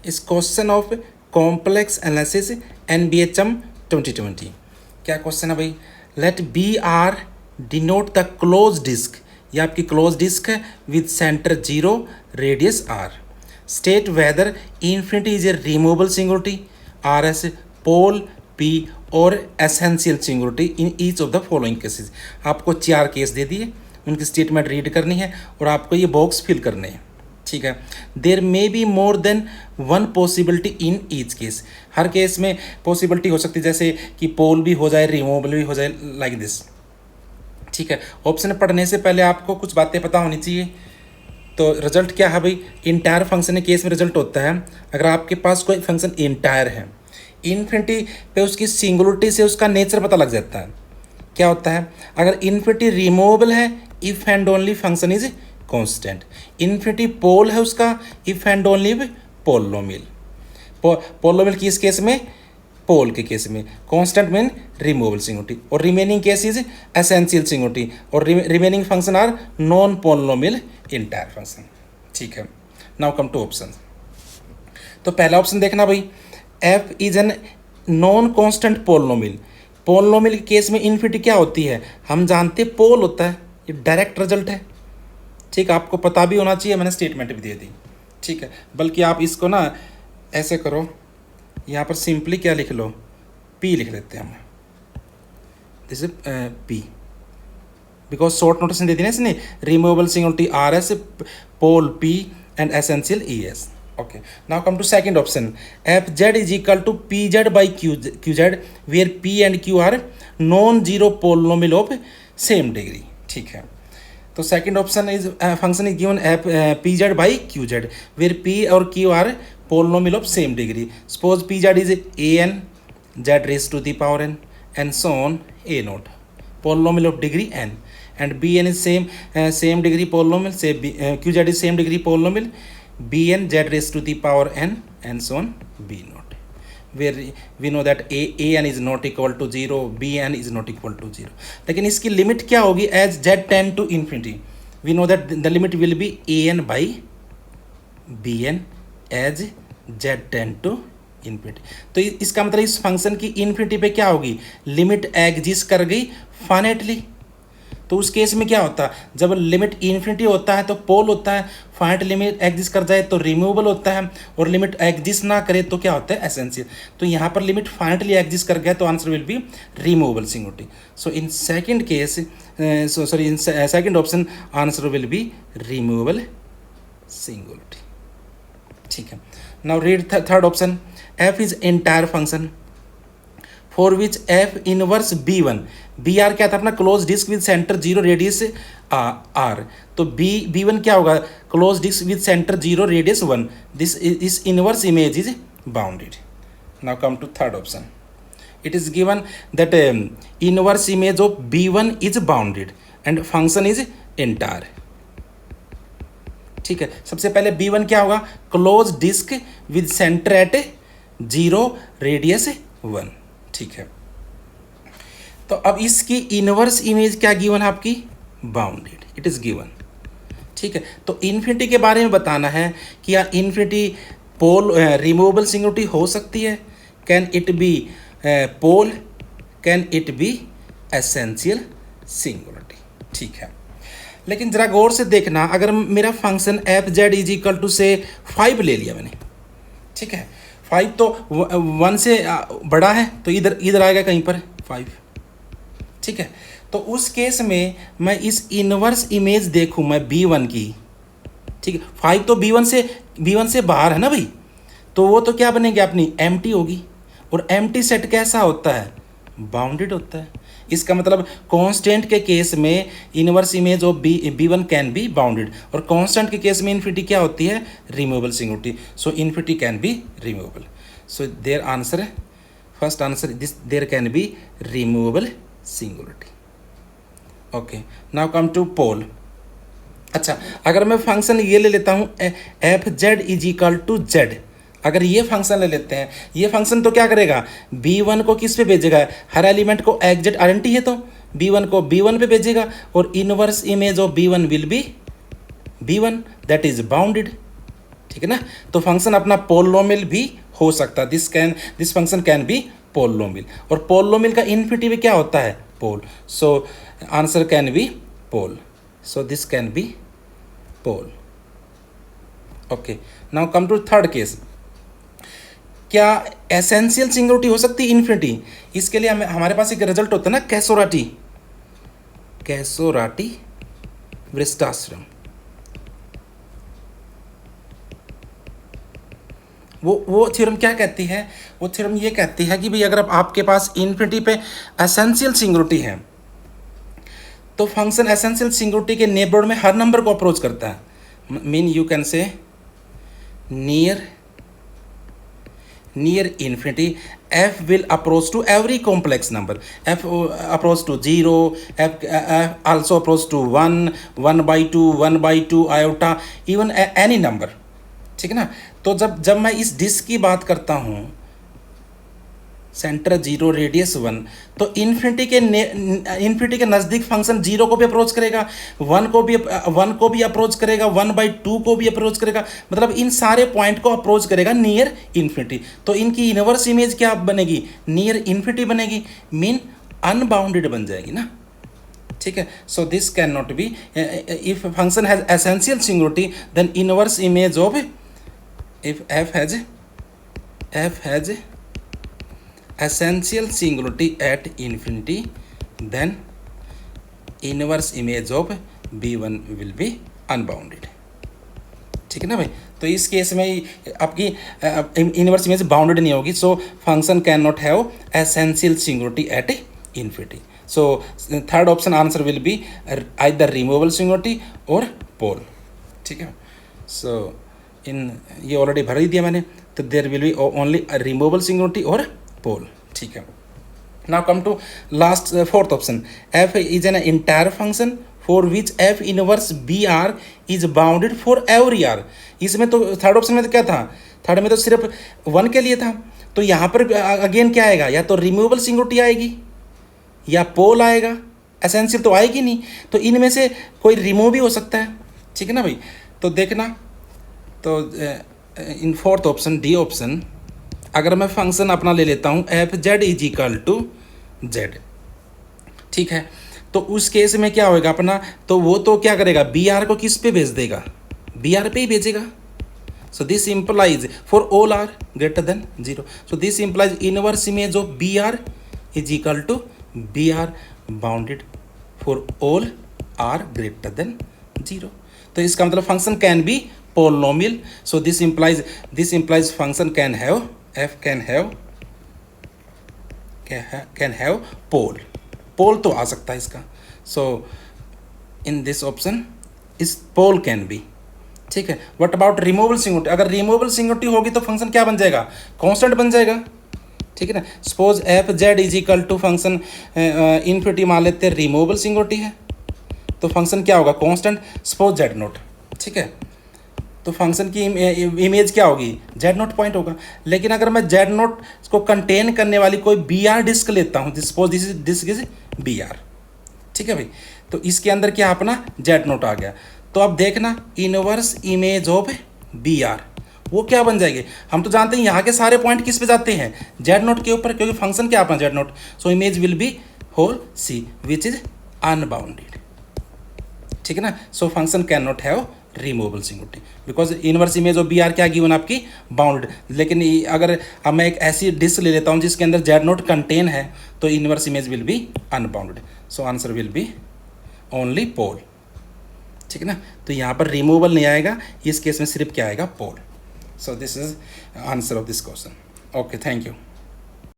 इस question of complex analysis NBHM 2020। क्या question है भाई? Let B R denote the close disc, ये आपकी क्लोज डिस्क है with centre 0 radius r। State whether infinity is a removable singularity RS, pole P और essential singularity in each of the following cases. आपको 4 case दे दिए, उनकी statement read करनी है और आपको ये बॉक्स फिल करने हैं, ठीक है। There may be more than one possibility in each case, हर केस में पॉसिबिलिटी हो सकती है, जैसे कि पोल भी हो जाए, रिमूवेबल भी हो जाए, लाइक दिस, ठीक है। ऑप्शन पढ़ने से पहले आपको कुछ बातें पता होनी चाहिए। तो रिजल्ट क्या है भाई? इंटायर फंक्शन के केस में रिजल्ट होता है अगर आपके पास कोई फंक्शन इंटायर है, इन्फिनिटी पे उसकी सिंगुलरिटी से उसका नेचर पता लग जाता है। क्या होता है? अगर इन्फिनिटी रिमूवेबल है if and only function is constant, infinity pole है उसका if and only polynomial. Polynomial किस केस में? पोल के केस में। कांस्टेंट मीन रिमूवेबल सिंगुलरिटी, और remaining case is essential singularity, और remaining function are non polynomial entire function, ठीक है। Now come to option. तो पहला ऑप्शन देखना भाई, f is an non constant polynomial. Polynomial के केस में इन्फिनिटी क्या होती है? हम जानते पोल होता है, ये डायरेक्ट रिजल्ट है, ठीक। आपको पता भी होना चाहिए, मैंने स्टेटमेंट भी दे दी, ठीक है। बल्कि आप इसको ना ऐसे करो, यहाँ पर सिंपली क्या लिख लो, P लिख लेते हैं हम, this is P, because short notation दे दी ना इसने, removable singularity RS, pole P and essential ES। Okay, now come to second option. Fz is equal to Pz by Qz, where P and Q are non-zero polynomial of same degree, ठीक है। तो second option is function is given Pz by Qz, where P और Q are polynomial of same degree. Suppose Pz is an z raised to the power n and so on a naught, polynomial of degree n, and Bn is same degree polynomial, say Qz is same degree polynomial, Bn z raised to the power n and so on B naught, where we know that an is not equal to 0, Bn is not equal to 0। लेकिन इसकी limit क्या होगी? as z tend to infinity, we know that the limit will be an by Bn as z tend to infinity। तो इसका मतलब इस function की infinity पे क्या होगी? लिमिट एग्जिस्ट कर गई फाइनाइटली। तो उस केस में क्या होता है? जब लिमिट इन्फिनिटी होता है तो पोल होता है, फाइनाइट लिमिट एग्जिस्ट कर जाए तो रिमूवेबल होता है, और लिमिट एग्जिस्ट ना करे तो क्या होता है? एसेंशियल। तो यहाँ पर लिमिट फाइनाइटली एग्जिस्ट कर गया तो answer will be removable singularity. So in second case, in second option answer will be removable singularity, ठीक है। Now read third option. f is entire function for which f inverse B1, BR क्या था अपना? Close disc with centre 0 radius R। तो B1 क्या होगा? Close disc with centre 0 radius 1। This inverse image is bounded. Now come to third option. It is given that inverse image of B1 is bounded and function is entire, ठीक है। सबसे पहले B1 क्या होगा? Close disc with centre at 0 radius 1, ठीक है। तो अब इसकी इनवर्स इमेज क्या गिवन है आपकी? बाउंडेड, इट इज गिवन, ठीक है। तो इन्फिनिटी के बारे में बताना है कि या इन्फिनिटी पोल रिमूवेबल सिंगुलरिटी हो सकती है? Can it be pole? Can it be essential singularity, ठीक है। लेकिन जरा गौर से देखना, अगर मेरा function Fz is equal to से 5 ले लिया मैंने, ठीक है। 5 तो 1 से बड़ा है तो इधर आएगा कहीं पर 5, ठीक है। तो उस केस में मैं इस इनवर्स इमेज देखूं मैं B1 की, ठीक है। 5 तो B1 से बाहर है ना भाई, तो वो तो क्या बनेगी अपनी? एम्प्टी होगी। और एम्प्टी सेट कैसा होता है? बाउंडेड होता है। इसका मतलब कांस्टेंट के केस में inverse image of B1 can be bounded, और कांस्टेंट के केस में इन्फिनिटी क्या होती है? Removable singularity. So infinity can be removable. So there answer, first answer this, there can be removable singularity. Okay, now come to pole. अच्छा, अगर मैं function ये ले लेता हूँ Fz is equal to z, अगर ये फंक्शन ले लेते हैं, ये फंक्शन तो क्या करेगा? B1 को किस पे भेजेगा? हर एलिमेंट को एग्जैक्ट आइडेंटिटी है तो B1 को B1 पे भेजेगा, और inverse image of B1 will be B1 that is bounded, ठीक है ना। तो फंक्शन अपना पोलोमियल भी हो सकता है, this function can be polynomial, और पोलोमियल का इन्फिनिटिव क्या होता है, pole. So answer can be pole, so this can be pole. Okay, now come to third case. क्या एसेंशियल सिंगुलरिटी हो सकती है इन्फिनिटी? इसके लिए हमारे पास एक रिजल्ट होता है ना, कैसोराटी, कैसोराटी वृत्ताश्रम। वो थ्योरम क्या कहती है? वो थ्योरम ये कहती है कि भाई अगर आपके पास इन्फिनिटी पे एसेंशियल सिंगुलरिटी है तो फंक्शन एसेंशियल सिंगुलरिटी के नेबरहुड में हर नंबर को अप्रोच करता है। Mean you can say near infinity, f will approach to every complex number. F approach to 0, f also approach to 1, 1/2, 1/2 iota, even any number, ठीक है ना। तो जब मैं इस डिस्क की बात करता हूँ, सेंटर 0 रेडियस 1, तो इन्फिनिटी के नज़दीक फंक्शन 0 को भी अप्रोच करेगा, 1 को भी अप्रोच करेगा, 1/2 को भी अप्रोच करेगा, मतलब इन सारे पॉइंट को अप्रोच करेगा नियर इन्फिनिटी। तो इनकी इनवर्स इमेज क्या बनेगी, नियर इन्फिनिटी बनेगी, मीन अनबाउंडेड बन जाएगी ना, ठीक है। So this can not be, if function has essential singularity then inverse image of, if f has essential singularity at infinity, then inverse image of b1 will be unbounded, ठीक है ना भाई। तो इस केस में आपकी इनवर्स इमेज बाउंडेड नहीं होगी, सो function can not have essential singularity at infinity. So third option answer will be either removable singularity और पोल, ठीक है। सो ये ऑलरेडी भर ही दिया मैंने, तो there will be only removable singularity और पोल, ठीक है। Now come to last fourth option, f is an entire function for which f inverse B R is bounded for every R. इसमें तो थर्ड ऑप्शन में तो क्या था, third में तो सिर्फ 1 के लिए था, तो यहाँ पर अगेन क्या आएगा, या तो रिमूवेबल सिंगुलरिटी आएगी या पोल आएगा, एसेंशियल तो आएगी नहीं, तो इनमें से कोई रिमूव भी हो सकता है, ठीक है ना भाई। तो देखना, तो in fourth option D option, अगर मैं फंक्शन अपना ले लेता हूँ F Z is equal to Z, ठीक है, तो उस केस में क्या होएगा अपना, तो वो तो क्या करेगा, बी आर को किस पे भेज देगा, बी आर पे ही भेजेगा। So this implies for all R greater than 0, so this implies inverse image of B R is equal to B R bounded for all R greater than 0। तो इसका मतलब function can be polynomial, so this implies function can have, f can have pole तो आ सकता है इसका। so in this option is pole can be, ठीक है। what about removable singularity? अगर removable singularity होगी तो फंक्शन क्या बन जाएगा, कांस्टेंट बन जाएगा, ठीक है ना। Suppose F Z is equal to function infinity मान लेते हैं, रिमूवेबल सिंगुलरिटी है, तो फंक्शन क्या होगा, कांस्टेंट, सपोज जेड नोट, ठीक है। तो फंक्शन की इमेज क्या होगी, जेड नोट पॉइंट होगा। लेकिन अगर मैं जेड नोट को कंटेन करने वाली कोई बी आर डिस्क लेता हूँ, suppose this disc is B R, ठीक है भाई, तो इसके अंदर क्या अपना जेड नोट आ गया, तो अब देखना inverse image of B R वो क्या बन जाएगी। हम तो जानते हैं यहाँ के सारे पॉइंट किस पे जाते हैं, जेड नोट के ऊपर, क्योंकि फंक्शन क्या अपना Z not, so image will be whole C which is unbounded, ठीक है ना। So function can not have removable singularity because inverse image of B R क्या गिवन आपकी, बाउंडेड। लेकिन अगर अब मैं एक ऐसी डिस्क ले लेता हूँ जिसके अंदर जेड नोट कंटेन है, तो inverse image will be unbounded, so answer will be only pole, ठीक है ना। तो यहाँ पर रिमूवेबल नहीं आएगा, इस केस में सिर्फ क्या आएगा, pole. So this is answer of this question. Okay, thank you.